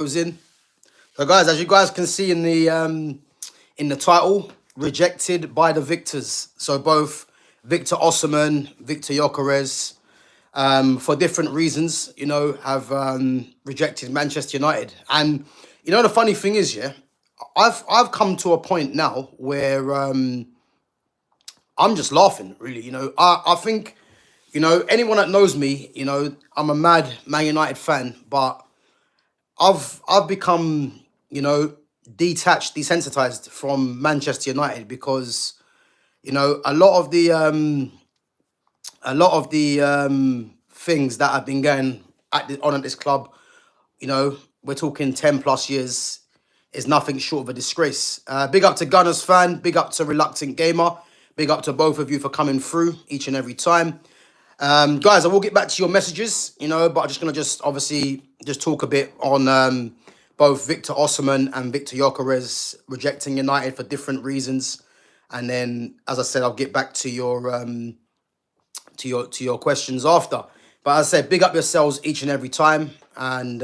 Goes in. So, guys, as you guys can see in the title, rejected by the victors. So both Victor Osimhen, Victor Gyokeres, for different reasons, have rejected Manchester United. And the funny thing is, yeah, I've come to a point now where I'm just laughing. Really, I think anyone that knows me, I'm a mad Man United fan, but I've become, detached, desensitized from Manchester United because a lot of the things that have been going on at this club, we're talking 10 plus years, is nothing short of a disgrace. Big up to Gunners fan, big up to Reluctant Gamer, big up to both of you for coming through each and every time. Guys, I will get back to your messages, but I'm just gonna obviously just talk a bit on both Victor Osimhen and Victor Gyokeres rejecting United for different reasons, and then, as I said, I'll get back to your questions after. But as I said, big up yourselves each and every time, and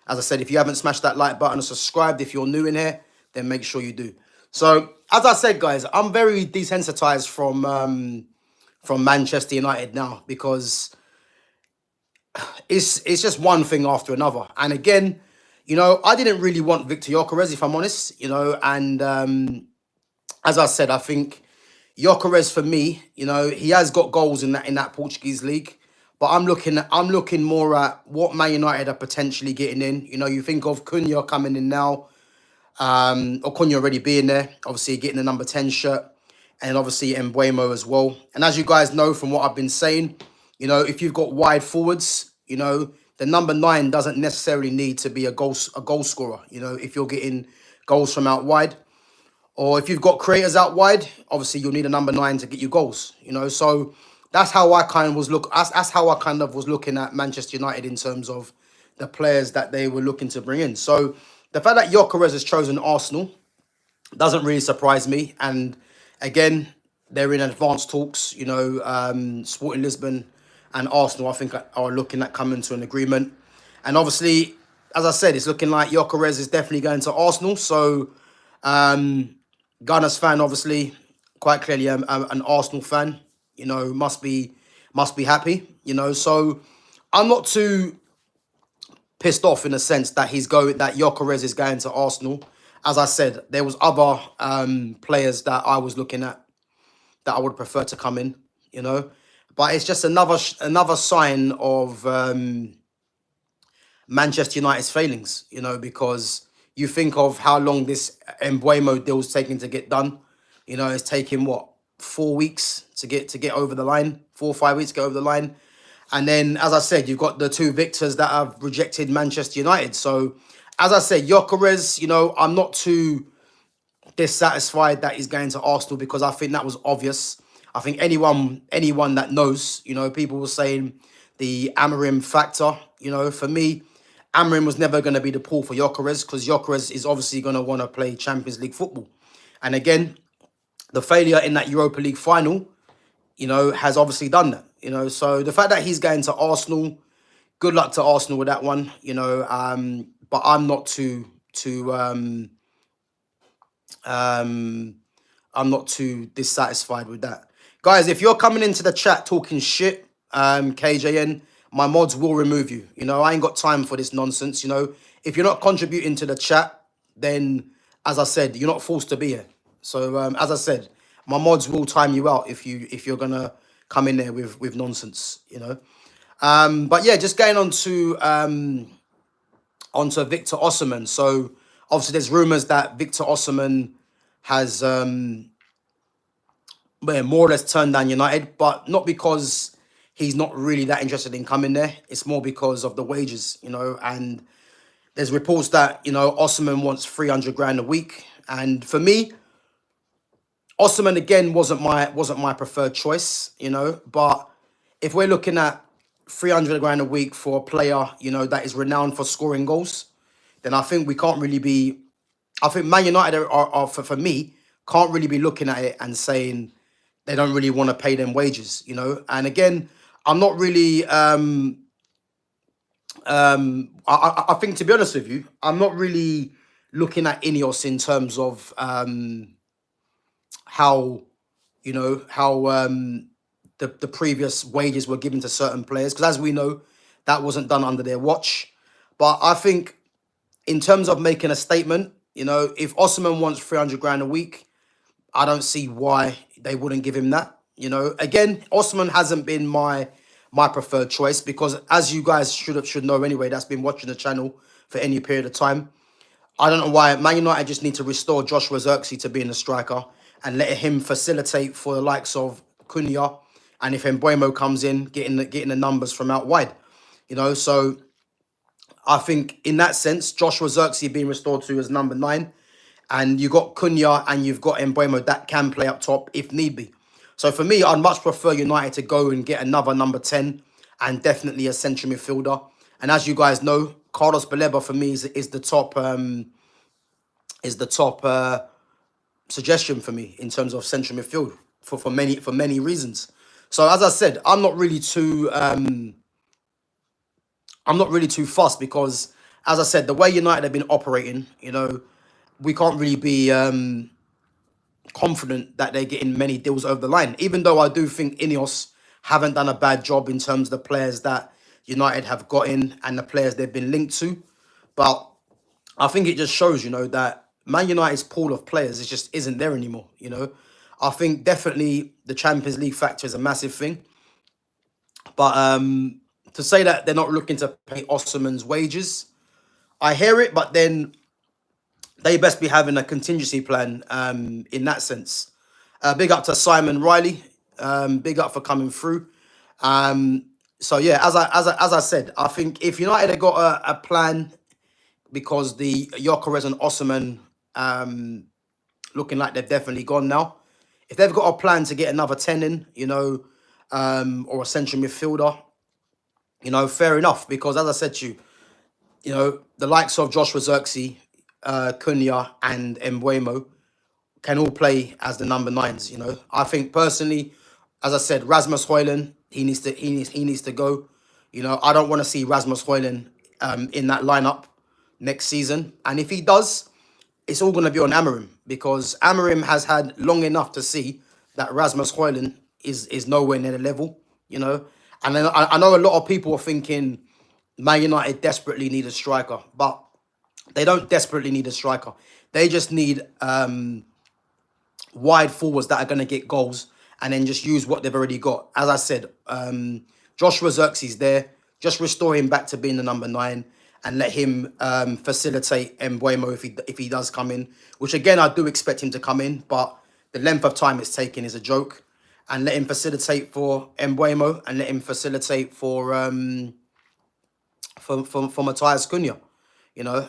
as I said, if you haven't smashed that like button or subscribed, if you're new in here, then make sure you do. So, as I said, guys, I'm very desensitized from Manchester United now because it's just one thing after another. And again, I didn't really want Victor Gyokeres, if I'm honest, and as I said, I think Gyokeres for me, he has got goals in that Portuguese league, but I'm looking more at what Man United are potentially getting in. You think of Cunha coming in now, or Cunha already being there, obviously getting the number 10 shirt, and obviously Mbuemo as well. And as you guys know from what I've been saying, if you've got wide forwards, the number 9 doesn't necessarily need to be a goal scorer. If you're getting goals from out wide, or if you've got creators out wide, obviously you'll need a number 9 to get you goals. So that's how I kind of was That's how I kind of was looking at Manchester United in terms of the players that they were looking to bring in. So the fact that Gyokeres has chosen Arsenal doesn't really surprise me. And again, they're in advanced talks. Sporting Lisbon and Arsenal, I think, are looking at coming to an agreement. And obviously, as I said, it's looking like Gyokeres is definitely going to Arsenal. So, Gunners fan, obviously, quite clearly an Arsenal fan. Must be happy. So I'm not too pissed off in a sense that that Gyokeres is going to Arsenal. As I said, there was other players that I was looking at that I would prefer to come in, But it's just another sign of Manchester United's failings, because you think of how long this Mbuemo deal's taking to get done. It's taking what, 4 weeks to get over the line, 4 or 5 weeks to get over the line. And then, as I said, you've got the two victors that have rejected Manchester United. So, as I said, Gyokeres, I'm not too dissatisfied that he's going to Arsenal because I think that was obvious. I think anyone that knows, people were saying the Amorim factor. For me, Amorim was never going to be the pull for Gyokeres because Gyokeres is obviously going to want to play Champions League football. And again, the failure in that Europa League final, has obviously done that. So the fact that he's going to Arsenal, good luck to Arsenal with that one. But I'm not too I'm not too dissatisfied with that. Guys, if you're coming into the chat talking shit, KJN, my mods will remove you. I ain't got time for this nonsense. If you're not contributing to the chat, then, as I said, you're not forced to be here. So, as I said, my mods will time you out if you're gonna come in there with nonsense. But yeah, just going on to onto Victor Osimhen. So obviously, there's rumours that Victor Osimhen has more or less turned down United, but not because he's not really that interested in coming there. It's more because of the wages, and there's reports that, Osimhen wants 300 grand a week. And for me, Osimhen again wasn't my preferred choice, but if we're looking at 300 grand a week for a player, that is renowned for scoring goals, then I think we can't really be, I think Man United are for me, can't really be looking at it and saying they don't really want to pay them wages, And again, I'm not really I think, to be honest with you, I'm not really looking at Ineos in terms of how, how the previous wages were given to certain players, because as we know, that wasn't done under their watch. But I think in terms of making a statement, if Osimhen wants 300 grand a week, I don't see why they wouldn't give him that. Again, Osimhen hasn't been my preferred choice, because as you guys should know anyway, that's been watching the channel for any period of time. I don't know why Man United just need to restore Joshua Zirkzee to being a striker and let him facilitate for the likes of Cunha, and if Mbeumo comes in, getting the numbers from out wide. So I think in that sense, Joshua Zirkzee being restored to as number 9, and you got Cunha and you've got Mbeumo that can play up top if need be. So for me, I'd much prefer United to go and get another number 10 and definitely a central midfielder. And as you guys know, Carlos Baleba for me is the top suggestion for me in terms of central midfield for many reasons. So as I said, I'm not really too fussed, because as I said, the way United have been operating, we can't really be confident that they're getting many deals over the line, even though I do think Ineos haven't done a bad job in terms of the players that United have got in and the players they've been linked to. But I think it just shows, that Man United's pool of players just isn't there anymore. I think definitely the Champions League factor is a massive thing. But to say that they're not looking to pay Osimhen's wages, I hear it, but then they best be having a contingency plan in that sense. Big up to Simon Riley. Big up for coming through. So yeah, as I said, I think if United have got a plan, because the Gyokeres and Osimhen looking like they've definitely gone now. If they've got a plan to get another 10 in, or a central midfielder, fair enough. Because as I said to you, the likes of Joshua Zirkzee, Cunha and Mbeumo can all play as the number 9s. I think personally, as I said, Rasmus Højlund, he needs to go. I don't want to see Rasmus Højlund in that lineup next season. And if he does, it's all going to be on Amorim, because Amorim has had long enough to see that Rasmus Højlund is nowhere near the level. And then I know a lot of people are thinking Man United desperately need a striker, but they don't desperately need a striker. They just need wide forwards that are going to get goals and then just use what they've already got. As I said, Joshua Zirkzee's there. Just restore him back to being the number 9 and let him facilitate Mbeumo if he does come in, which again, I do expect him to come in, but the length of time it's taking is a joke. And let him facilitate for Mbeumo and let him facilitate for Matthias Cunha.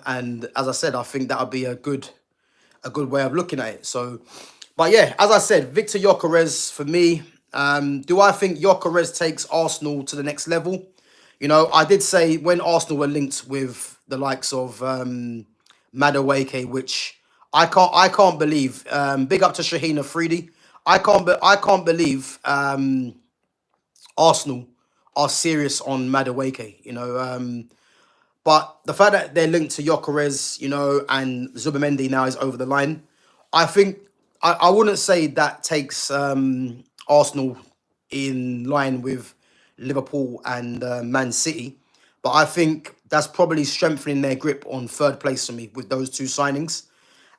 And as I said, I think that would be a good way of looking at it. So, but yeah, as I said, Victor Gyokeres for me. Do I think Gyokeres takes Arsenal to the next level? I did say when Arsenal were linked with the likes of Madueke, which I can't believe. Big up to Shaheen Afridi. I can't believe Arsenal are serious on Madueke. But the fact that they're linked to Gyokeres, and Zubimendi now is over the line, I think I wouldn't say that takes Arsenal in line with Liverpool and Man City, but I think that's probably strengthening their grip on third place for me with those two signings.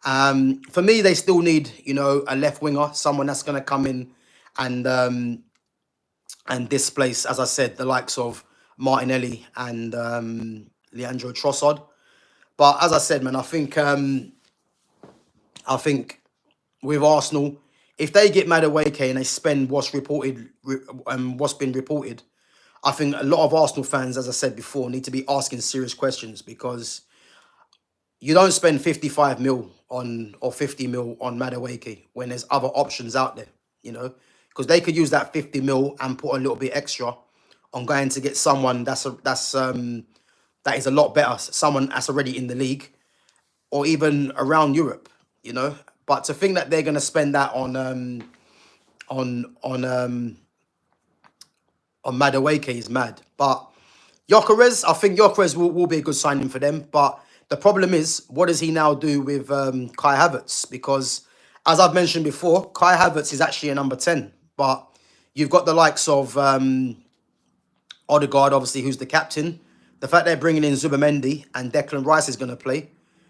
For me, they still need, a left winger, someone that's going to come in and displace, as I said, the likes of Martinelli and Leandro Trossard. But as I said, man, I think with Arsenal, if they get Madueke and they spend what's been reported, I think a lot of Arsenal fans, as I said before, need to be asking serious questions, because you don't spend 55 mil or 50 mil on Madueke when there's other options out there, because they could use that 50 mil and put a little bit extra on going to get someone that is a lot better, someone that's already in the league or even around Europe, But to think that they're going to spend that on Madueke is mad. But Gyokeres, I think Gyokeres will be a good signing for them. But the problem is, what does he now do with Kai Havertz? Because, as I've mentioned before, Kai Havertz is actually a number 10. But you've got the likes of Odegaard, obviously, who's the captain. The fact they're bringing in Zubimendi and Declan Rice is going to play,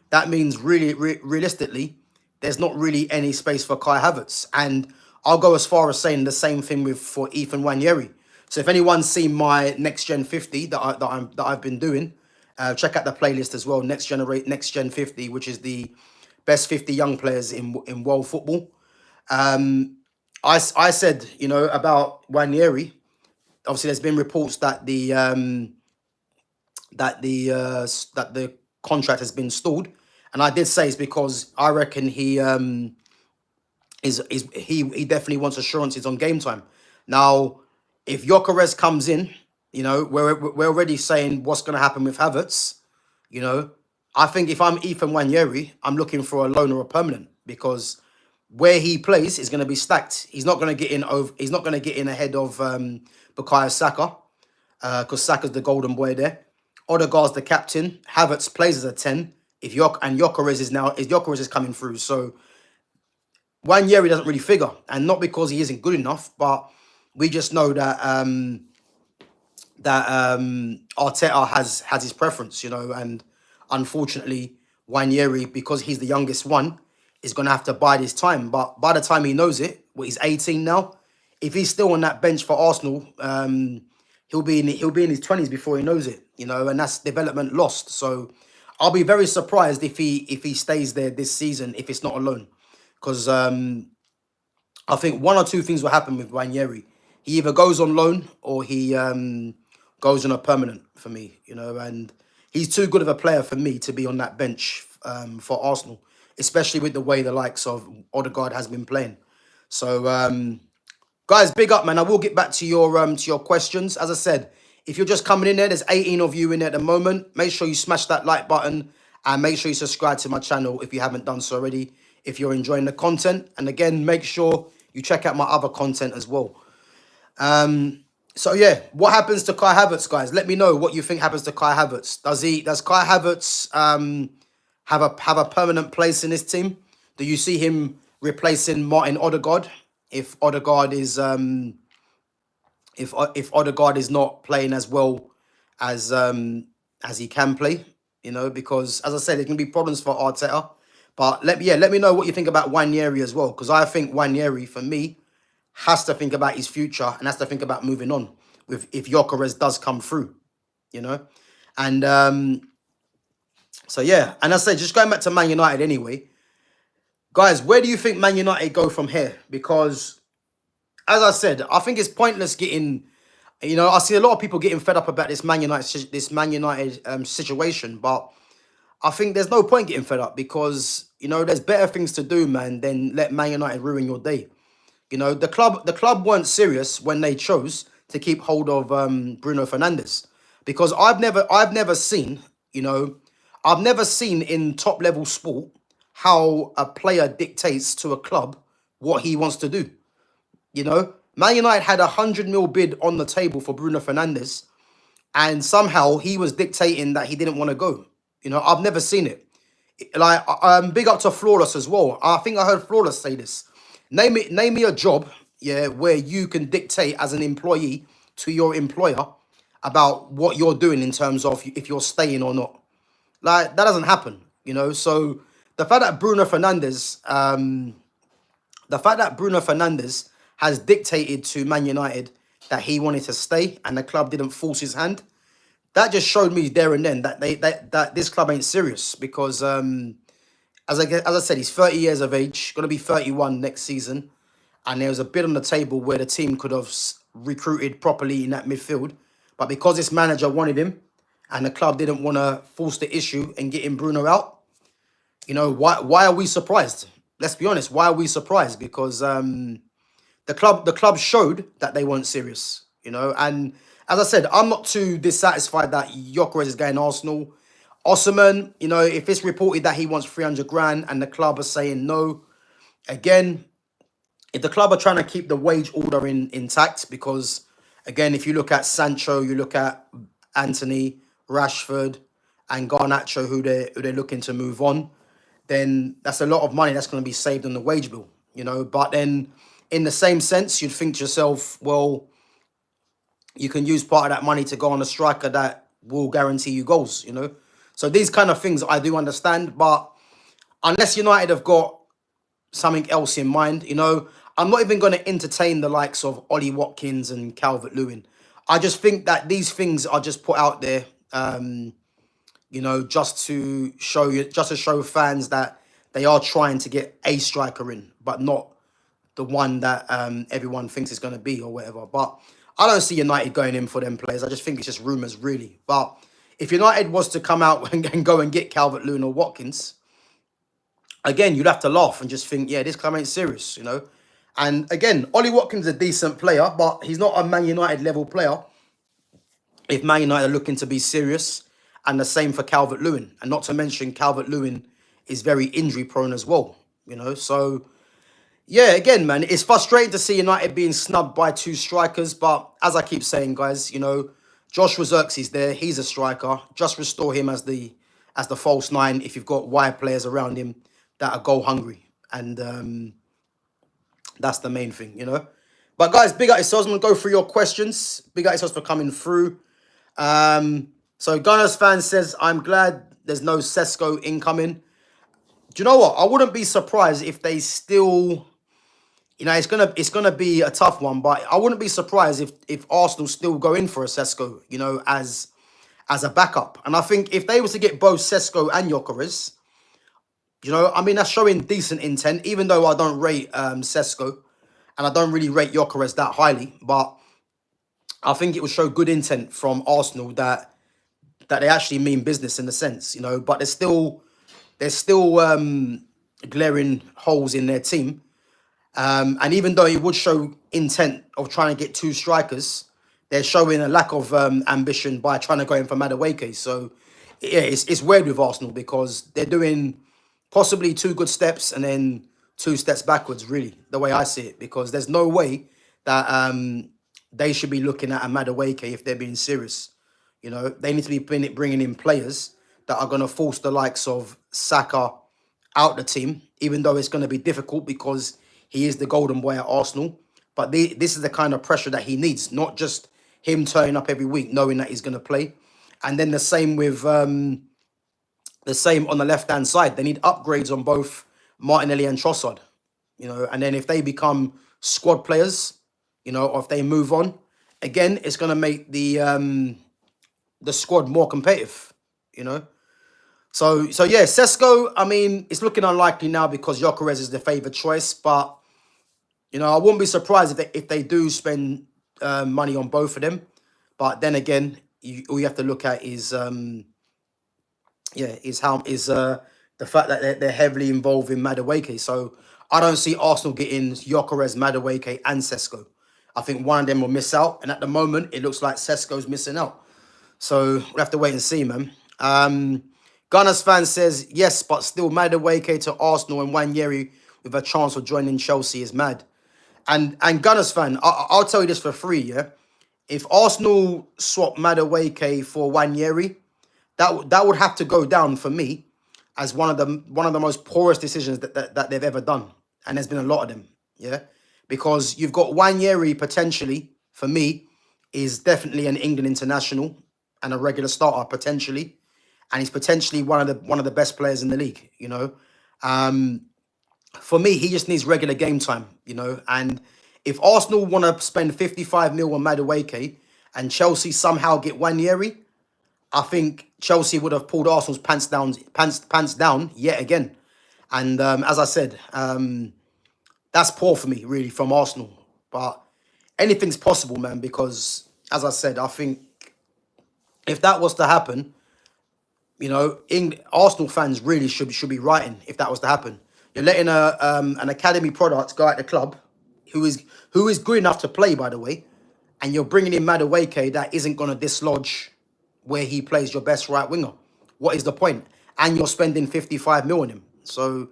that means really, realistically, there's not really any space for Kai Havertz. And I'll go as far as saying the same thing for Ethan Nwaneri. So if anyone's seen my Next Gen 50 that I've been doing, check out the playlist as well. Next Gen 50, which is the best 50 young players in world football. I said, about Nwaneri. Obviously, there's been reports that the contract has been stalled, and I did say it's because I reckon he he definitely wants assurances on game time. Now, if Gyokeres comes in, we're already saying what's going to happen with Havertz. I think if I'm Ethan Nwaneri, I'm looking for a loan or a permanent, because where he plays is going to be stacked. He's not going to get in over. He's not going to get in ahead of Bukayo Saka, because Saka's the golden boy there. Odegaard's the captain. Havertz plays as a 10. Gyokeres is coming through. So Nwaneri doesn't really figure, and not because he isn't good enough, but we just know that Arteta has his preference, and unfortunately, Nwaneri, because he's the youngest one, is going to have to bide his time. But by the time he knows it, he's 18 now. If he's still on that bench for Arsenal, he'll be in his 20s before he knows it, and that's development lost. So I'll be very surprised if he stays there this season, if it's not a loan, because I think one or two things will happen with Nwaneri. He either goes on loan or he goes on a permanent for me, and he's too good of a player for me to be on that bench for Arsenal, especially with the way the likes of Odegaard has been playing. So, guys, big up, man. I will get back to your questions. As I said, if you're just coming in there's 18 of you in there at the moment. Make sure you smash that like button and make sure you subscribe to my channel if you haven't done so already, if you're enjoying the content. And again, make sure you check out my other content as well. So yeah, what happens to Kai Havertz, guys? Let me know what you think happens to Kai Havertz. Does Kai Havertz have a permanent place in this team? Do you see him replacing Martin Odegaard if Odegaard is if Odegaard is not playing as well as he can play? Because as I said, there can be problems for Arteta. But let me know what you think about Nwaneri as well, because I think Nwaneri, for me, has to think about his future and has to think about moving on if Gyokeres does come through, And so yeah, and I say, just going back to Man United anyway, guys, where do you think Man United go from here? Because as I said, I think it's pointless getting, I see a lot of people getting fed up about this Man United situation, but I think there's no point getting fed up, because there's better things to do, man, than let Man United ruin your day. The club weren't serious when they chose to keep hold of Bruno Fernandes, because I've never seen in top level sport how a player dictates to a club what he wants to do. Man United had a 100 mil bid on the table for Bruno Fernandes, and somehow he was dictating that he didn't want to go. I've never seen it. Like, big up to Flawless as well. I think I heard Flawless say this. Name me a job, where you can dictate as an employee to your employer about what you're doing in terms of if you're staying or not. Like, that doesn't happen, So the fact that Bruno Fernandes has dictated to Man United that he wanted to stay and the club didn't force his hand, that just showed me there and then that that this club ain't serious, because as I said, he's 30 years of age, going to be 31 next season, and there was a bid on the table where the team could have recruited properly in that midfield, but because this manager wanted him and the club didn't want to force the issue and getting Bruno out, why are we surprised? Let's be honest, why are we surprised? Because the club showed that they weren't serious, and as I said, I'm not too dissatisfied that Gyokeres is going to Arsenal. Osimhen, if it's reported that he wants 300 grand and the club are saying no, again, if the club are trying to keep the wage order intact, because, again, if you look at Sancho, you look at Anthony, Rashford, and Garnacho, who they're looking to move on, then that's a lot of money that's going to be saved on the wage bill, you know. But then, in the same sense, you'd think to yourself, well, you can use part of that money to go on a striker that will guarantee you goals, you know. So these kind of things I do understand, but unless United have got something else in mind, you know, I'm not even going to entertain the likes of Ollie Watkins and Calvert-Lewin. I just think that these things are just put out there, you know, just to show fans that they are trying to get a striker in, but not the one that everyone thinks is going to be or whatever. But I don't see United going in for them players. I just think it's just rumours, really. But if United was to come out and go and get Calvert-Lewin or Watkins, again, you'd have to laugh and just think, yeah, this club ain't serious, you know. And again, Ollie Watkins is a decent player, but he's not a Man United level player if Man United are looking to be serious. And the same for Calvert-Lewin. And not to mention, Calvert-Lewin is very injury prone as well, you know. So, yeah, again, man, it's frustrating to see United being snubbed by two strikers. But as I keep saying, guys, you know, Josh Zirkzee's there. He's a striker. Just restore him as the false nine if you've got wide players around him that are goal hungry. And that's the main thing, you know. But, guys, big up yourselves. I'm going to go through your questions. Big up yourselves for coming through. So Gunners fan says, I'm glad there's no Sesko incoming. Do you know what? I wouldn't be surprised if they still, you know, it's gonna be a tough one, but I wouldn't be surprised if Arsenal still go in for a Sesko, you know, as a backup. And I think if they was to get both Sesko and Gyokeres, you know, I mean, that's showing decent intent, even though I don't rate Sesko and I don't really rate Gyokeres that highly, but I think it will show good intent from Arsenal that they actually mean business in a sense, you know. But there's still glaring holes in their team, and even though it would show intent of trying to get two strikers, they're showing a lack of ambition by trying to go in for Madueke. So yeah, it's weird with Arsenal because they're doing possibly two good steps and then two steps backwards, really, the way I see it, because there's no way that they should be looking at a Madueke if they're being serious. You know, they need to be bringing in players that are going to force the likes of Saka out the team, even though it's going to be difficult because he is the golden boy at Arsenal. But this is the kind of pressure that he needs, not just him turning up every week knowing that he's going to play. And then the same with the same on the left-hand side. They need upgrades on both Martinelli and Trossard, you know. And then if they become squad players, you know, or if they move on, again, it's going to make the squad more competitive, you know. So yeah, Sesko, I mean, it's looking unlikely now because Gyokeres is the favoured choice. But, you know, I wouldn't be surprised if they do spend money on both of them. But then again, all you have to look at is the fact that they're heavily involved in Madueke. So I don't see Arsenal getting Gyokeres, Madueke, and Sesko. I think one of them will miss out, and at the moment, it looks like Sesko's missing out. So we'll have to wait and see, man. Gunners fan says, yes, but still Madueke to Arsenal and Wanyeri with a chance of joining Chelsea is mad. And Gunners fan, I'll tell you this for free, yeah? If Arsenal swap Madueke for Wanyeri, that would have to go down for me as one of the most poorest decisions that they've ever done. And there's been a lot of them, yeah? Because you've got Wanyeri potentially, for me, is definitely an England international and a regular starter potentially, and he's potentially one of the best players in the league. You know, for me, he just needs regular game time. You know, and if Arsenal want to spend 55 mil on Madueke and Chelsea somehow get Wanyeri, I think Chelsea would have pulled Arsenal's pants down yet again. And as I said, that's poor for me, really, from Arsenal. But anything's possible, man, because, as I said, I think if that was to happen, you know, Arsenal fans really should be writing if that was to happen. You're letting an academy product go at the club who is good enough to play, by the way, and you're bringing in Madueke that isn't going to dislodge where he plays your best right winger. What is the point? And you're spending 55 mil on him. So,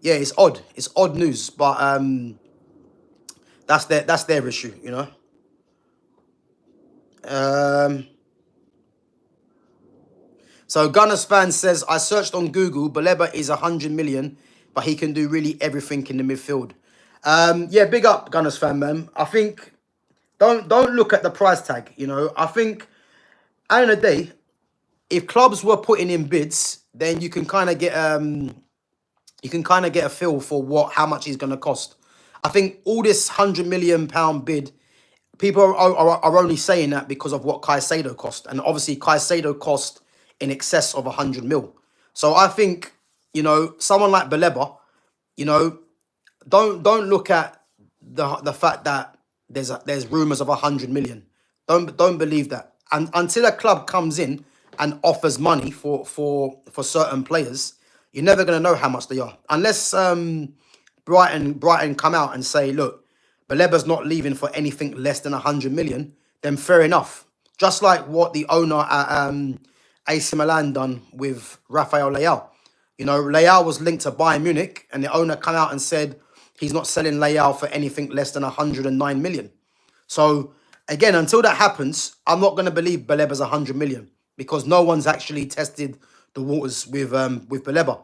yeah, it's odd. It's odd news, but that's their issue, you know. So Gunners fan says, I searched on Google, Baleba is 100 million, but he can do really everything in the midfield. Yeah, big up Gunners fan, man. I think don't look at the price tag. You know, I think at the end of the day, if clubs were putting in bids, then you can kind of get a feel for how much he's going to cost. I think all this £100 million bid, people are only saying that because of what Caicedo cost, and obviously Caicedo cost in excess of 100 mil. So I think, you know, someone like Baleba, you know, don't look at the fact that there's rumors of 100 million. Don't believe that. And until a club comes in and offers money for certain players, you're never going to know how much they are, unless Brighton come out and say, look, Baleba's not leaving for anything less than 100 million. Then fair enough. Just like what the owner at AC Milan done with Rafael Leao. You know, Leao was linked to Bayern Munich, and the owner come out and said he's not selling Leao for anything less than 109 million. So again, until that happens, I'm not going to believe Baleba's 100 million, because no one's actually tested the waters with Baleba.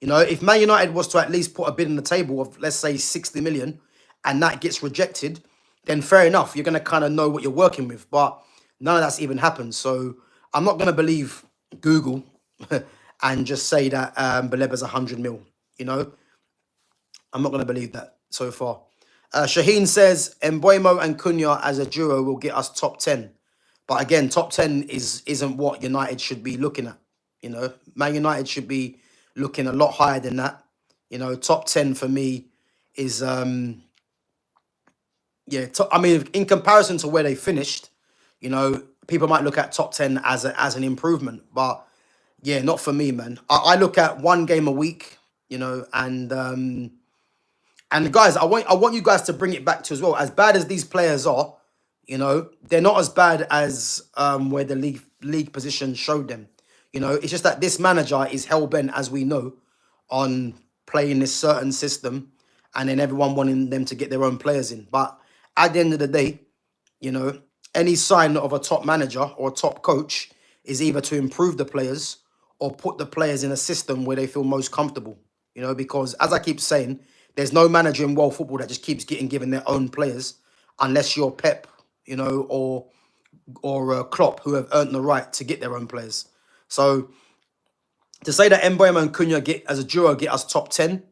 You know, if Man United was to at least put a bid on the table of, let's say, 60 million, and that gets rejected, then fair enough. You're going to kind of know what you're working with. But none of that's even happened. So I'm not going to believe Google and just say that Baleba's 100 mil. You know, I'm not going to believe that so far. Shaheen says, Mbuemo and Cunha as a duo will get us top 10. But again, top 10 isn't what United should be looking at. You know, Man United should be looking a lot higher than that. You know, top 10 for me is, yeah, I mean, in comparison to where they finished, you know, people might look at top 10 as an improvement. But yeah, not for me, man. I look at one game a week, you know, and guys, I want you guys to bring it back to as well. As bad as these players are, you know, they're not as bad as where the league position showed them. You know, it's just that this manager is hell-bent, as we know, on playing this certain system, and then everyone wanting them to get their own players in. But at the end of the day, you know, any sign of a top manager or a top coach is either to improve the players or put the players in a system where they feel most comfortable. You know, because as I keep saying, there's no manager in world football that just keeps getting given their own players, unless you're Pep, you know, or Klopp, who have earned the right to get their own players. So to say that Mbuemo and Cunha as a duo get us top 10,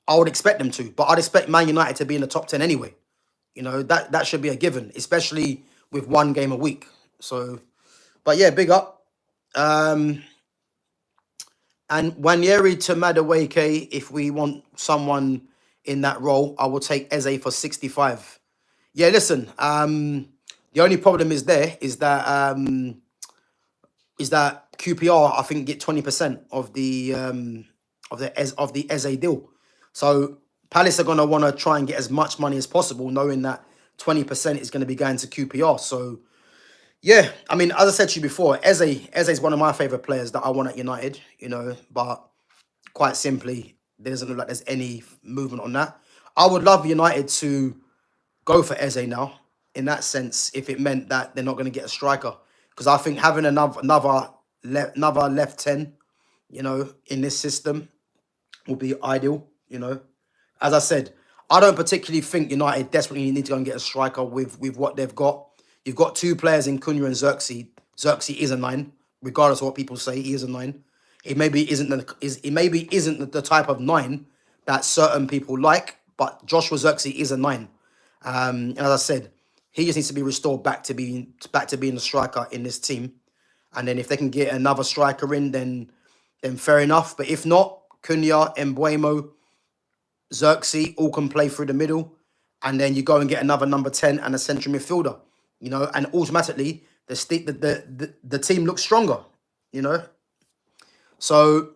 I would expect them to. But I'd expect Man United to be in the top 10 anyway. You know, that should be a given, especially with one game a week. So, but yeah, big up. And Wanyeri to Madueke, if we want someone in that role, I will take Eze for 65. Yeah, listen, the only problem is that QPR, I think, get 20% of the Eze deal. So Palace are gonna want to try and get as much money as possible, knowing that 20% is going to be going to QPR. So yeah, I mean, as I said to you before, Eze is one of my favorite players that I want at United. You know, but quite simply, there doesn't look like there's any movement on that. I would love United to go for Eze now, in that sense, if it meant that they're not going to get a striker. Because I think having another left 10, you know, in this system would be ideal, you know. As I said, I don't particularly think United desperately need to go and get a striker with what they've got. You've got two players in Cunha and Xerxes. Xerxes is a 9, regardless of what people say. He is a 9. He maybe isn't the type of 9 that certain people like, but Joshua Xerxes is a 9. And as I said, he just needs to be restored back to being the striker in this team. And then if they can get another striker in, then fair enough. But if not, Cunha, Mbuemo, Xerxes all can play through the middle, and then you go and get another number 10 and a central midfielder, you know, and automatically the team looks stronger, you know. So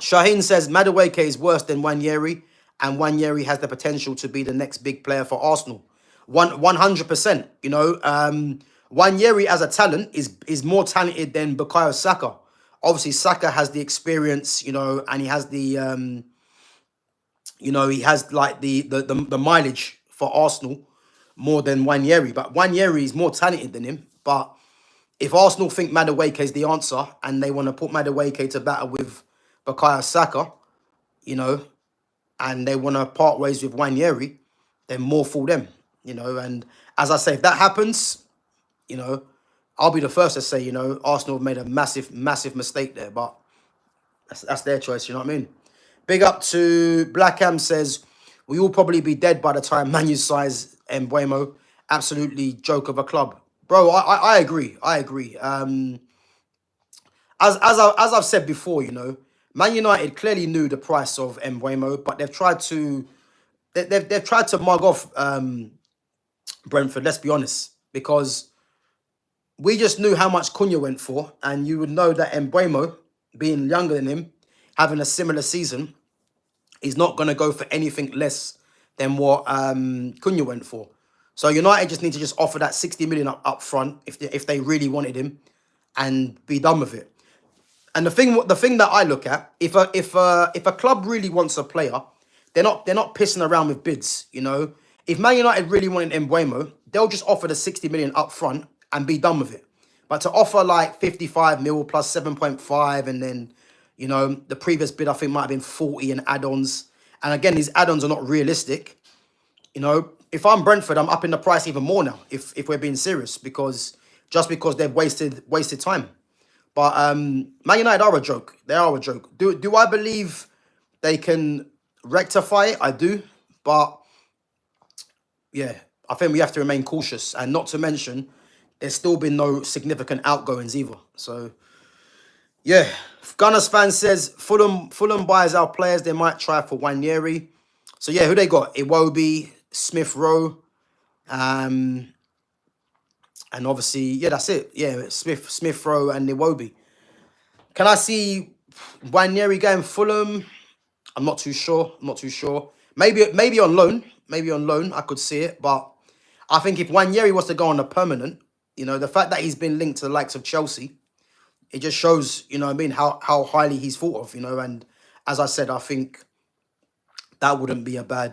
Shaheen says Madueke is worse than Wanyeri, and Wanyeri has the potential to be the next big player for Arsenal. 100%, you know. Wanyeri as a talent is more talented than Bukayo Saka. Obviously, Saka has the experience, you know, and he has the he has like the mileage for Arsenal more than Wanyeri. But Wanyeri is more talented than him. But If Arsenal think Madueke is the answer and they want to put Madueke to battle with Bukayo Saka, you know, and they want to part ways with Wanyeri, then more for them, you know. And as I say, if that happens, you know, I'll be the first to say, you know, Arsenal have made a massive, massive mistake there, but that's their choice, you know what I mean? Big up to Blackham says, we will probably be dead by the time Manu size Mbuemo. Absolutely joke of a club. Bro, I agree. I agree. As I've said before, you know, Man United clearly knew the price of Mbuemo, but they've tried to they've tried to mug off Brentford, let's be honest, because we just knew how much Cunha went for, and you would know that Mbuemo, being younger than him, having a similar season, is not going to go for anything less than what Cunha went for. So United just need to just offer that 60 million up front if they really wanted him, and be done with it. And the thing that I look at, if a club really wants a player, they're not pissing around with bids. You know, if Man United really wanted Mbuemo, they'll just offer the 60 million up front and be done with it. But to offer like 55 mil plus 7.5, and then, you know, the previous bid I think might have been 40 and add-ons. And again, these add-ons are not realistic. You know, if I'm Brentford, I'm upping the price even more now, if we're being serious, because they've wasted time. But Man United are a joke. They are a joke. Do I believe they can rectify it? I do. But yeah, I think we have to remain cautious. And not to mention, there's still been no significant outgoings either. So yeah, Gunners fan says Fulham buys our players. They might try for Wanyeri. So yeah, who they got? Iwobi, Smith Rowe, and obviously, yeah, that's it. Yeah, Smith Rowe and Iwobi. Can I see Wanyeri going Fulham? I'm not too sure. Maybe on loan. Maybe on loan, I could see it. But I think if Wanyeri was to go on a permanent, you know, the fact that he's been linked to the likes of Chelsea, it just shows, you know what I mean, how highly he's thought of, you know. And as I said, I think that wouldn't be a bad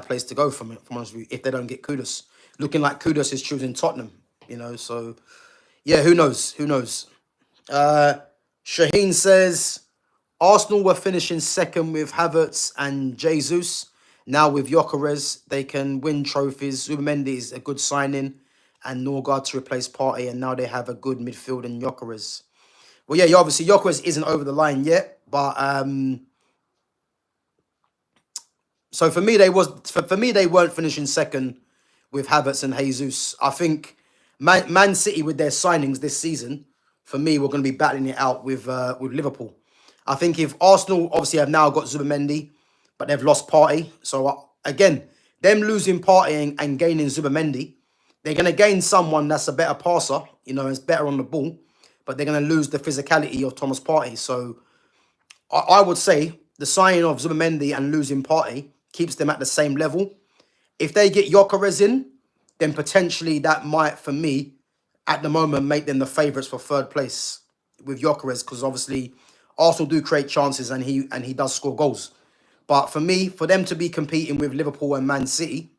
place to go from honest with you, if they don't get Kudus. Looking like Kudus is choosing Tottenham, you know. So yeah, who knows? Shaheen says Arsenal were finishing second with Havertz and Jesus. Now with Gyokeres, they can win trophies. Zubimendi is a good signing, and Norgard to replace Partey, and now they have a good midfield in Gyokeres. Well, yeah, obviously Gyokeres isn't over the line yet, but so for me they weren't finishing second with Havertz and Jesus. I think Man City with their signings this season, for me, we're going to be battling it out with Liverpool. I think if Arsenal obviously have now got Zubimendi, but they've lost Partey. So again, them losing Partey and gaining Zubimendi, they're going to gain someone that's a better passer, you know, is better on the ball, but they're going to lose the physicality of Thomas Partey. So I would say the signing of Zubimendi and losing Partey keeps them at the same level. If they get Gyokeres in, then potentially that might, for me, at the moment, make them the favourites for third place with Gyokeres, because obviously Arsenal do create chances and he does score goals. But for me, for them to be competing with Liverpool and Man City,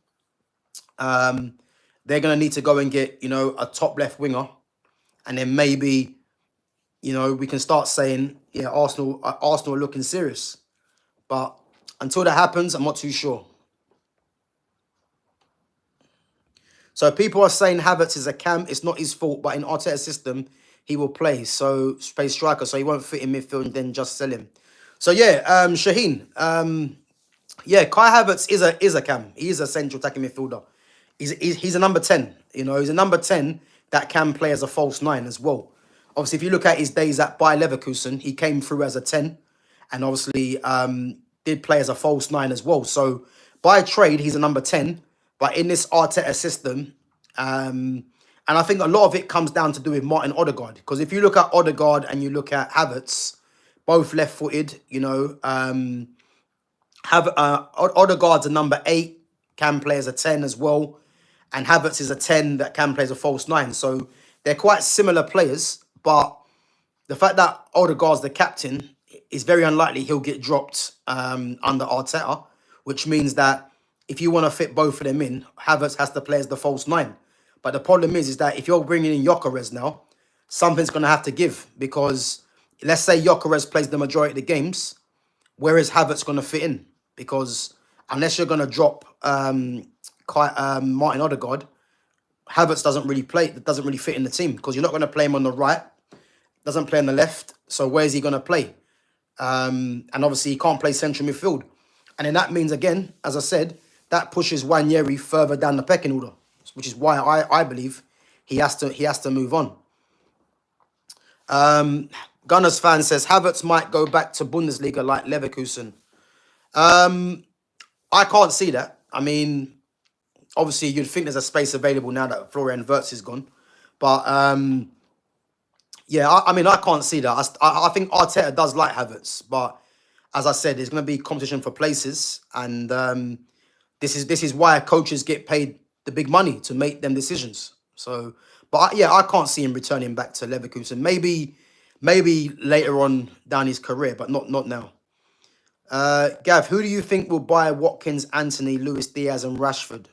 they're going to need to go and get, you know, a top left winger. And then maybe, you know, we can start saying, yeah, Arsenal are looking serious. But until that happens, I'm not too sure. So people are saying Havertz is a cam. It's not his fault, but in Arteta's system, he will play. So play striker, so he won't fit in midfield and then just sell him. So yeah, Shaheen, yeah, Kai Havertz is a cam. He is a central attacking midfielder. He's a number 10. You know, he's a number 10 that can play as a false 9 as well. Obviously, if you look at his days at Bayer Leverkusen, he came through as a 10, and obviously did play as a false 9 as well. So by trade, he's a number 10. But in this Arteta system, and I think a lot of it comes down to do with Martin Odegaard. Because if you look at Odegaard and you look at Havertz, both left-footed, you know, Odegaard's a number 8, can play as a 10 as well. And Havertz is a 10 that can play as a false 9. So they're quite similar players. But the fact that Odegaard's the captain, is very unlikely he'll get dropped under Arteta, which means that if you want to fit both of them in, Havertz has to play as the false 9. But the problem is that if you're bringing in Gyokeres now, something's going to have to give, because let's say Gyokeres plays the majority of the games, where is Havertz going to fit in? Because unless you're going to drop Martin Odegaard, Havertz doesn't really fit in the team, because you're not going to play him on the right, doesn't play on the left. So where's he going to play? And obviously he can't play central midfield. And then that means, again, as I said, that pushes Wanyeri further down the pecking order, which is why I believe he has to move on. Gunners fan says Havertz might go back to Bundesliga like Leverkusen. I can't see that. I mean, obviously you'd think there's a space available now that Florian Wirtz is gone, but yeah, I mean, I can't see that. I think Arteta does like Havertz, but as I said, there's going to be competition for places, and this is why coaches get paid the big money to make them decisions. So, but yeah, I can't see him returning back to Leverkusen. Maybe later on down his career, but not now. Gav, who do you think will buy Watkins, Anthony, Luis Diaz, and Rashford?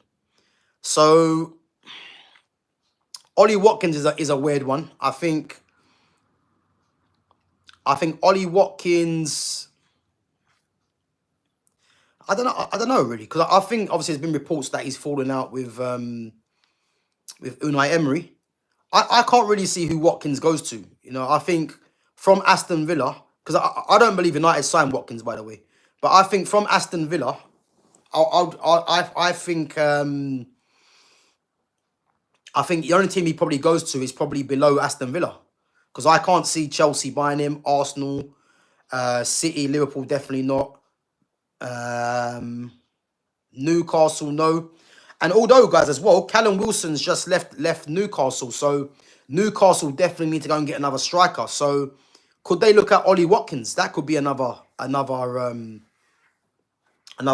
So, Ollie Watkins is a weird one. I think Ollie Watkins. I don't know really, because I think obviously there's been reports that he's fallen out with Unai Emery. I can't really see who Watkins goes to. You know, I think from Aston Villa, because I don't believe United signed Watkins, by the way, but I think from Aston Villa, I think the only team he probably goes to is probably below Aston Villa, because I can't see Chelsea buying him, Arsenal, City, Liverpool definitely not. Newcastle, no. And although, guys, as well, Callum Wilson's just left Newcastle, so Newcastle definitely need to go and get another striker. So could they look at Ollie Watkins? That could be another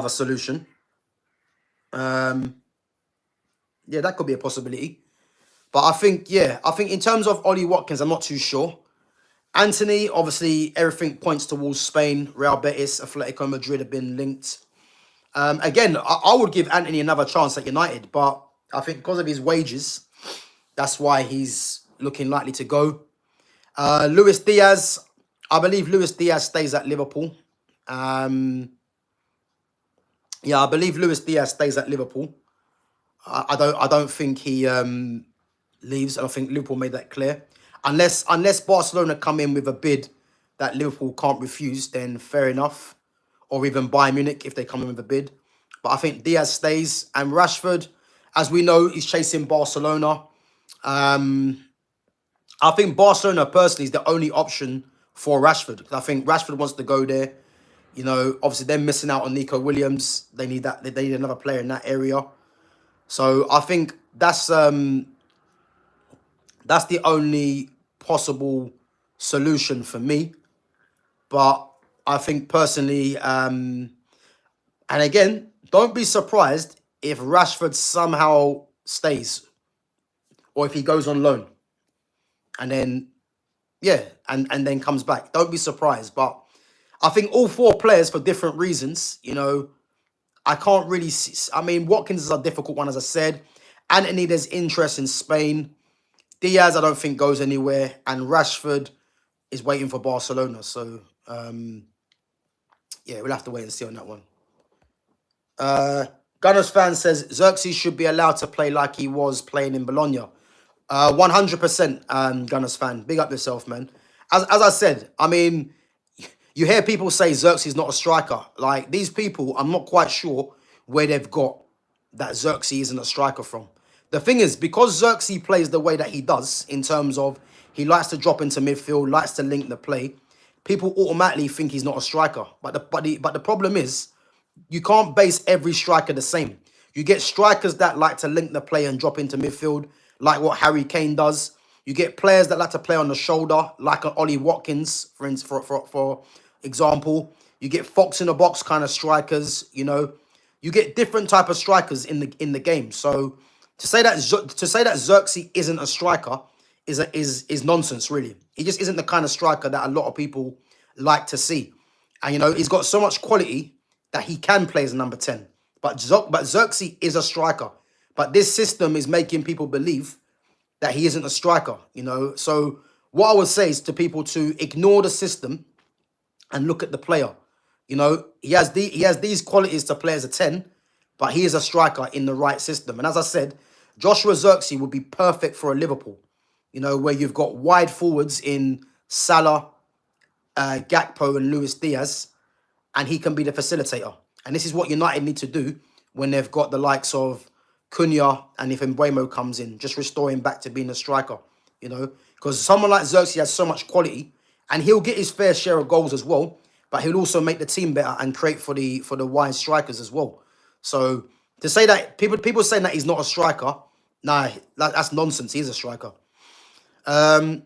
solution. Yeah, that could be a possibility. But I think in terms of Ollie Watkins, I'm not too sure. Anthony, obviously, everything points towards Spain. Real Betis, Atletico Madrid have been linked. Again, I would give Anthony another chance at United, but I think because of his wages, that's why he's looking likely to go. Luis Diaz, I believe Luis Diaz stays at Liverpool. Yeah, I believe Luis Diaz stays at Liverpool. I don't think he leaves. I think Liverpool made that clear. Unless Barcelona come in with a bid that Liverpool can't refuse, then fair enough. Or even Bayern Munich if they come in with a bid. But I think Diaz stays. And Rashford, as we know, is chasing Barcelona. I think Barcelona personally is the only option for Rashford. I think Rashford wants to go there. You know, obviously they're missing out on Nico Williams. They need that. They need another player in that area. So I think that's the only possible solution for me. But I think personally, and again, don't be surprised if Rashford somehow stays or if he goes on loan and then, yeah, and then comes back. Don't be surprised. But I think all four players, for different reasons, you know, I can't really see. I mean, Watkins is a difficult one, as I said. Anthony, there's interest in Spain. Diaz, I don't think goes anywhere. And Rashford is waiting for Barcelona. So, yeah, we'll have to wait and see on that one. Gunners fan says Xerxes should be allowed to play like he was playing in Bologna. 100%, Gunners fan. Big up yourself, man. As I said, I mean, you hear people say Xerxes is not a striker. Like, these people, I'm not quite sure where they've got that Xerxes isn't a striker from. The thing is, because Xerxes plays the way that he does, in terms of he likes to drop into midfield, likes to link the play, people automatically think he's not a striker. But the problem is, you can't base every striker the same. You get strikers that like to link the play and drop into midfield, like what Harry Kane does. You get players that like to play on the shoulder, like an Ollie Watkins, for example. You get fox in the box kind of strikers. You know, you get different type of strikers in the game. So to say that Xerxes isn't a striker is nonsense, really. He just isn't the kind of striker that a lot of people like to see. And you know, he's got so much quality that he can play as a number 10. But Xerxes is a striker. But this system is making people believe that he isn't a striker, you know. So what I would say is to people to ignore the system and look at the player. You know, he has these qualities to play as a 10, but he is a striker in the right system. And as I said, Joshua Zirkzee would be perfect for a Liverpool, you know, where you've got wide forwards in Salah, Gakpo and Luis Diaz, and he can be the facilitator. And this is what United need to do when they've got the likes of Cunha and if Mbeumo comes in, just restore him back to being a striker, you know, because someone like Xerxes has so much quality and he'll get his fair share of goals as well, but he'll also make the team better and create for the wide strikers as well. So to say that people saying that he's not a striker, nah, that's nonsense. He's a striker. I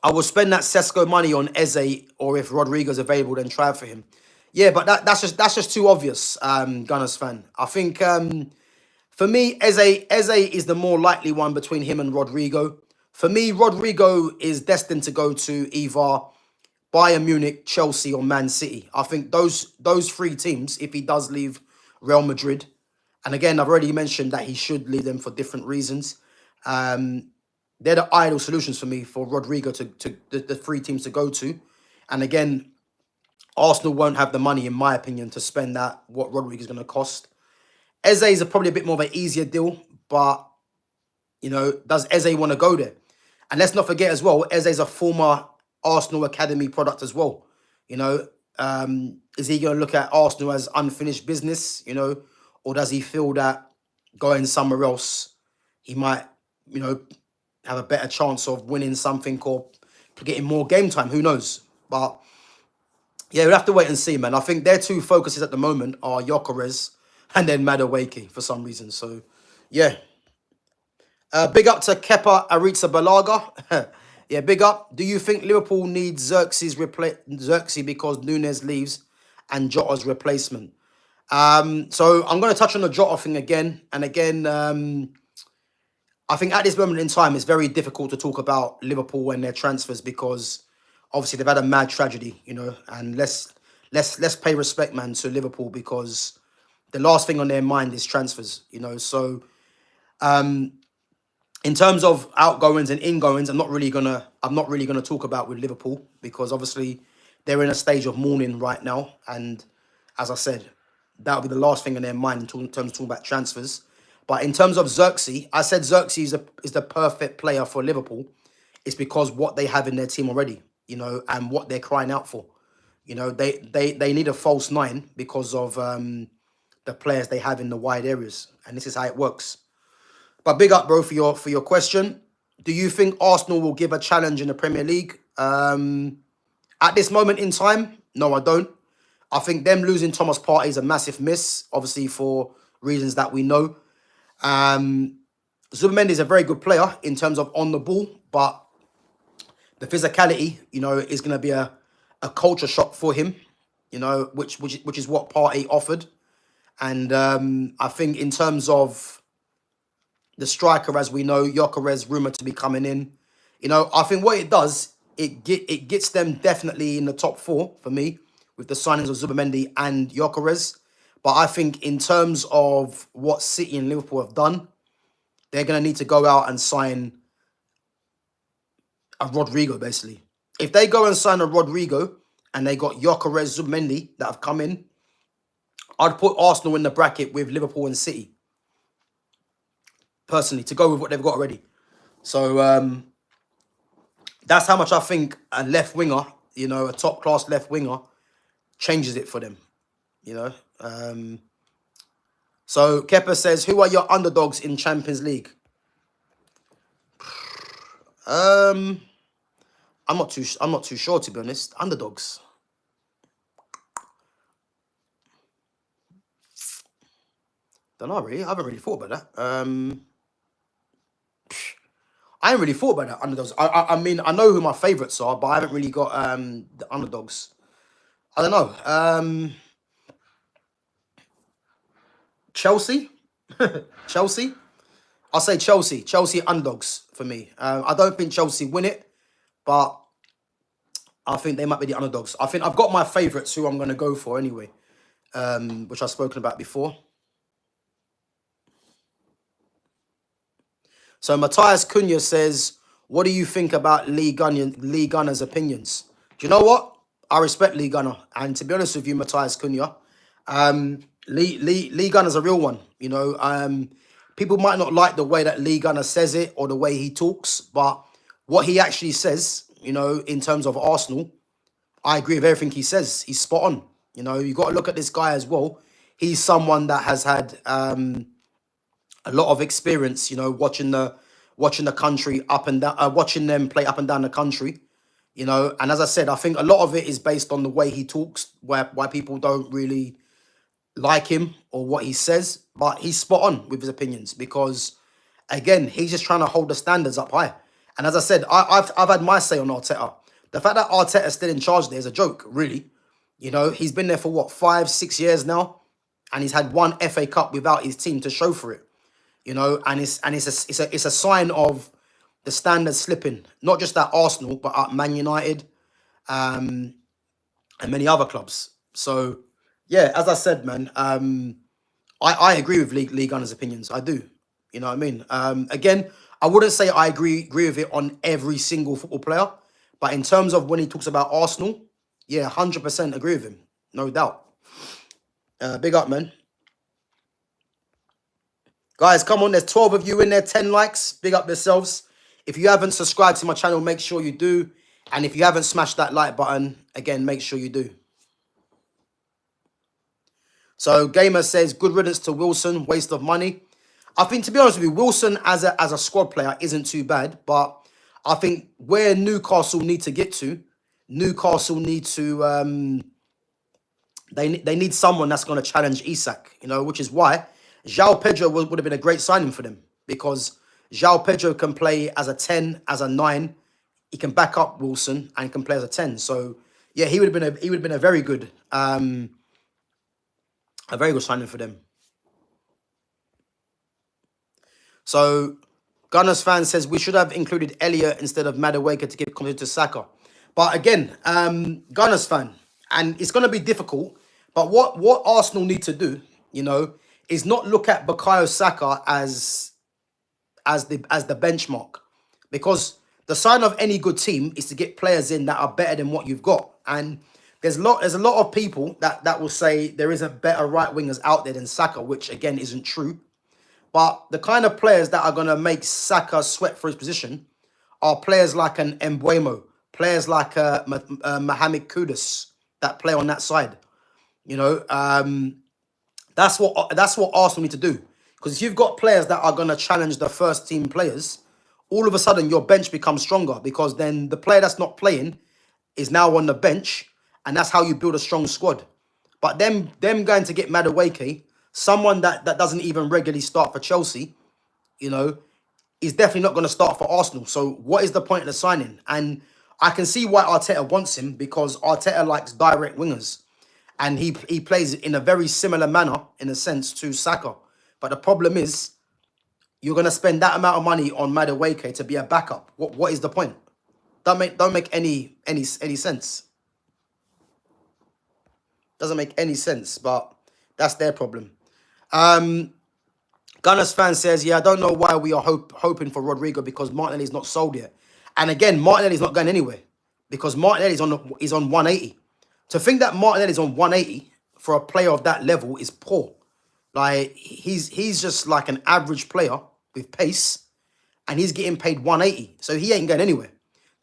will spend that Sesko money on Eze, or if Rodrigo's available, then try for him. Yeah, but that's just too obvious, Gunners fan. I think for me, Eze is the more likely one between him and Rodrigo. For me, Rodrigo is destined to go to either Bayern Munich, Chelsea, or Man City. I think those three teams, if he does leave Real Madrid, and again, I've already mentioned that he should leave them for different reasons. They're the ideal solutions for me for Rodrigo to the three teams to go to. And again, Arsenal won't have the money, in my opinion, to spend that, what Rodrigo's going to cost. Eze is probably a bit more of an easier deal, but, you know, does Eze want to go there? And let's not forget as well, Eze is a former Arsenal Academy product as well. You know, is he going to look at Arsenal as unfinished business, you know, or does he feel that going somewhere else, he might, you know, have a better chance of winning something or getting more game time? Who knows? But yeah, we'll have to wait and see, man. I think their two focuses at the moment are Gyokeres and then Madueke for some reason. So, yeah. Big up to Kepa Aritza Balaga. Yeah, big up. Do you think Liverpool needs Xerxes because Nunes leaves and Jota's replacement? So I'm going to touch on the Jota thing again. And again, I think at this moment in time, it's very difficult to talk about Liverpool and their transfers because obviously they've had a mad tragedy, you know, and let's pay respect, man, to Liverpool because the last thing on their mind is transfers, you know. So in terms of outgoings and ingoings, I'm not really gonna talk about with Liverpool because obviously they're in a stage of mourning right now, and as I said, that'll be the last thing on their mind in terms of talking about transfers. But in terms of Xerxes, I said Xerxes is the perfect player for Liverpool. It's because what they have in their team already, you know, and what they're crying out for. You know, they need a false nine because of the players they have in the wide areas, and this is how it works. But big up, bro, for your question. Do you think Arsenal will give a challenge in the Premier League? At this moment in time, no, I don't. I think them losing Thomas Partey is a massive miss, obviously for reasons that we know. Zubimendi is a very good player in terms of on the ball, but the physicality, you know, is going to be a culture shock for him, you know, which is what Partey offered. And I think in terms of the striker, as we know, Gyokeres rumoured to be coming in. You know, I think what it does, it gets them definitely in the top four for me with the signings of Zubimendi and Gyokeres. But I think in terms of what City and Liverpool have done, they're going to need to go out and sign a Rodrigo, basically. If they go and sign a Rodrigo and they got Gyokeres, Zubimendi that have come in, I'd put Arsenal in the bracket with Liverpool and City. Personally, to go with what they've got already. So that's how much I think a left winger, you know, a top class left winger, changes it for them, you know. So Kepa says, who are your underdogs in Champions League? I'm not too sure, to be honest. Underdogs. Don't know, really. I haven't really thought about that. I haven't really thought about that, underdogs. I mean, I know who my favourites are, but I haven't really got the underdogs. I don't know. Chelsea? Chelsea? I'll say Chelsea. Chelsea underdogs for me. I don't think Chelsea win it, but I think they might be the underdogs. I think I've got my favourites who I'm going to go for anyway, which I've spoken about before. So Matthias Cunha says, what do you think about Lee Gunner's opinions? Do you know what? I respect Lee Gunner. And to be honest with you, Matthias Cunha, Lee Gunner's a real one. You know, people might not like the way that Lee Gunner says it or the way he talks, but what he actually says, you know, in terms of Arsenal, I agree with everything he says. He's spot on. You know, you got to look at this guy as well. He's someone that has had a lot of experience, you know, watching the country up and down, watching them play up and down the country, you know. And as I said, I think a lot of it is based on the way he talks, why people don't really like him or what he says. But he's spot on with his opinions because, again, he's just trying to hold the standards up high. And as I said, I've had my say on Arteta. The fact that Arteta's still in charge there is a joke, really. You know, he's been there for what, 5-6 years now, and he's had one FA Cup without his team to show for it. You know, and it's a sign of the standards slipping, not just at Arsenal, but at Man United, and many other clubs. So, yeah, as I said, man, I agree with Lee Gunner's opinions. I do. You know what I mean? Again, I wouldn't say I agree with it on every single football player, but in terms of when he talks about Arsenal, yeah, 100% agree with him, no doubt. Big up, man. Guys, come on, there's 12 of you in there, 10 likes. Big up yourselves. If you haven't subscribed to my channel, make sure you do. And if you haven't smashed that like button, again, make sure you do. So, Gamer says, good riddance to Wilson, waste of money. I think, to be honest with you, Wilson as a squad player isn't too bad. But I think where Newcastle need to get to, Newcastle need to... They need someone that's going to challenge Isak, you know, which is why João Pedro would have been a great signing for them because João Pedro can play as a 10, as a 9. He can back up Wilson and can play as a 10. So yeah, he would have been a very good signing for them. So Gunners fan says we should have included Elliott instead of Madueke to give competition to Saka. But again, Gunners fan, and it's going to be difficult. But what Arsenal need to do, you know, is not look at Bukayo Saka as the benchmark, because the sign of any good team is to get players in that are better than what you've got. And there's a lot of people that will say there isn't better right wingers out there than Saka, which again isn't true. But the kind of players that are going to make Saka sweat for his position are players like an Mbeumo, players like Mohamed Kudus that play on that side. You know, that's what Arsenal need to do. Because if you've got players that are going to challenge the first team players, all of a sudden your bench becomes stronger, because then the player that's not playing is now on the bench, and that's how you build a strong squad. But them going to get Madueke, someone that doesn't even regularly start for Chelsea, you know, is definitely not going to start for Arsenal. So what is the point of the signing? And I can see why Arteta wants him, because Arteta likes direct wingers. And he plays in a very similar manner, in a sense, to Saka. But the problem is, you're going to spend that amount of money on Madueke to be a backup. What is the point? Don't make any sense. Doesn't make any sense, but that's their problem. Gunners fan says, yeah, I don't know why we are hoping for Rodrigo, because Martinelli's not sold yet. And again, Martinelli's not going anywhere, because Martinelli's on 180. To think that Martinelli's on 180 for a player of that level is poor. Like, he's just like an average player with pace, and he's getting paid 180. So he ain't going anywhere.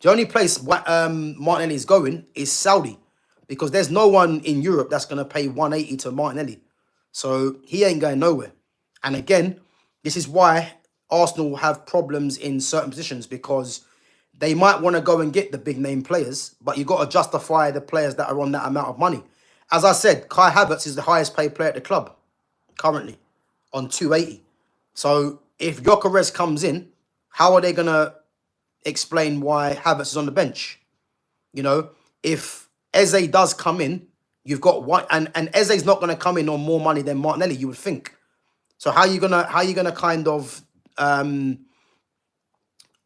The only place Martinelli is going is Saudi, because there's no one in Europe that's going to pay 180 to Martinelli. So he ain't going nowhere. And again, this is why Arsenal have problems in certain positions, because they might want to go and get the big name players, but you've got to justify the players that are on that amount of money. As I said, Kai Havertz is the highest paid player at the club currently on 280. So if Gyokeres comes in, how are they going to explain why Havertz is on the bench? You know, if Eze does come in, you've got one, and Eze's not going to come in on more money than Martinelli, you would think. So how are you gonna kind of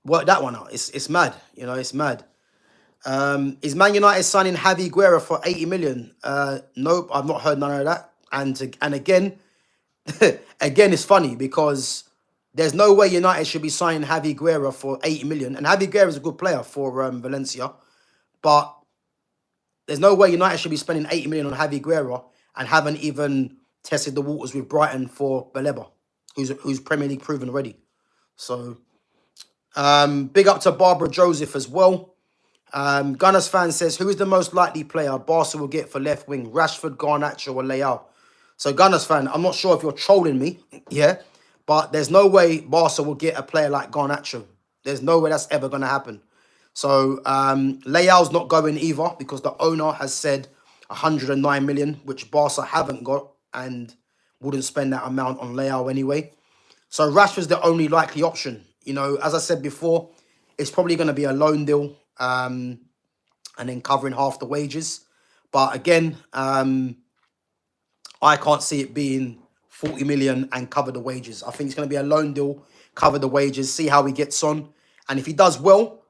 work that one out? It's mad, you know, it's mad. Is Man United signing Javi Guerra for 80 million? Nope, I've not heard none of that. And again, again, it's funny because There's no way United should be signing Javi Guerra for 80 million. And Javi Guerra is a good player for Valencia. But there's no way United should be spending 80 million on Javi Guerra and haven't even tested the waters with Brighton for Baleba, who's Premier League proven already. So, big up to Barbara Joseph as well. Gunners fan says, who is the most likely player Barca will get for left wing? Rashford, Garnacho or Leao? So Gunners fan, I'm not sure if you're trolling me, yeah, but there's no way Barca will get a player like Garnacho. There's no way that's ever going to happen. So Leao's not going either because the owner has said 109 million, which Barca haven't got and wouldn't spend that amount on Leao anyway. So Rashford's the only likely option. You know, as I said before, it's probably going to be a loan deal and then covering half the wages. But again, I can't see it being 40 million and cover the wages. I think it's going to be a loan deal, cover the wages, see how he gets on. And if he does well,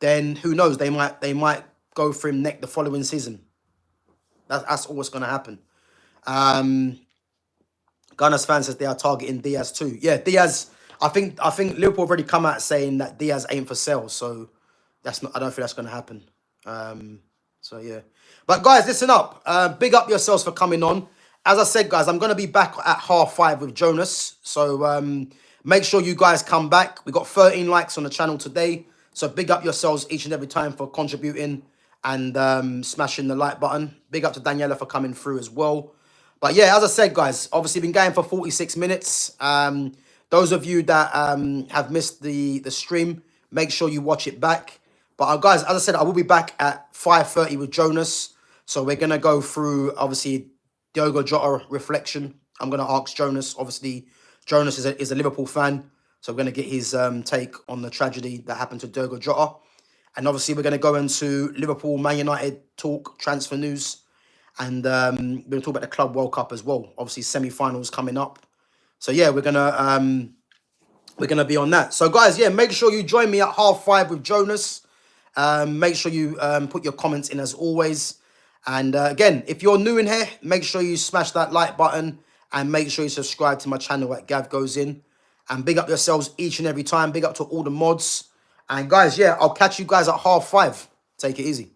then who knows? They might go for him next the following season. That's all what's going to happen. Gunners fan says they are targeting Diaz too. Yeah, Diaz. I think Liverpool have already come out saying that Diaz ain't for sale. So that's not. I don't think that's going to happen. So yeah. But guys, listen up. Big up yourselves for coming on. As I said, guys, I'm going to be back at 5:30 with Jonas. So make sure you guys come back. We got 13 likes on the channel today. So big up yourselves each and every time for contributing and smashing the like button. Big up to Daniela for coming through as well. But yeah, as I said, guys, obviously been going for 46 minutes. Those of you that have missed the stream, make sure you watch it back. But guys, as I said, I will be back at 5:30 with Jonas. So we're going to go through, obviously, Diogo Jota reflection. I'm going to ask Jonas. Obviously, Jonas is a Liverpool fan. So we're going to get his take on the tragedy that happened to Diogo Jota. And obviously, we're going to go into Liverpool, Man United talk, transfer news. And we're going to talk about the Club World Cup as well. Obviously, semi-finals coming up. So yeah, we're gonna be on that. So guys, yeah, make sure you join me at 5:30 with Jonas. Make sure you put your comments in as always. And again, if you're new in here, make sure you smash that like button and make sure you subscribe to my channel at GavGoesIn. And big up yourselves each and every time. Big up to all the mods. And guys, yeah, I'll catch you guys at 5:30. Take it easy.